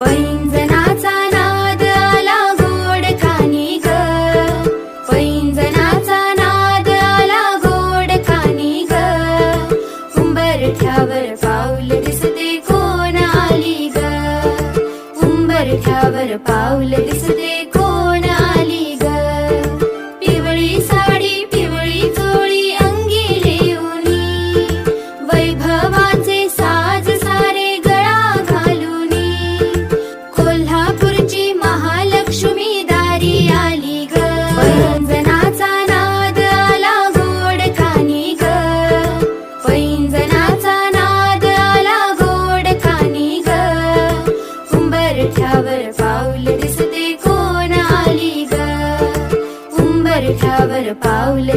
पैंजणाचा नाद आला गोड कानी ग, पैंजणाचा नाद आला गोड कानी ग, उंबरठ्यावर पाऊल दिसते कोण आली ग, उंबरठ्यावर पाऊल दिसते कोण आली ग, पिवळी साडी पिवळी चोळी अंगी लेऊनी, वैभवाचे साज सारे गळा घालूनी, कोल्हापूरची महालक्ष्मी दारी आली ग, पैंजणाचा नाद आला गोड कानी ग, पैंजणाचा नाद आला गोड कानी ग, उंबरठ्यावर पाऊल दिसते कोण आली ग, उंबरठ्यावर पाऊल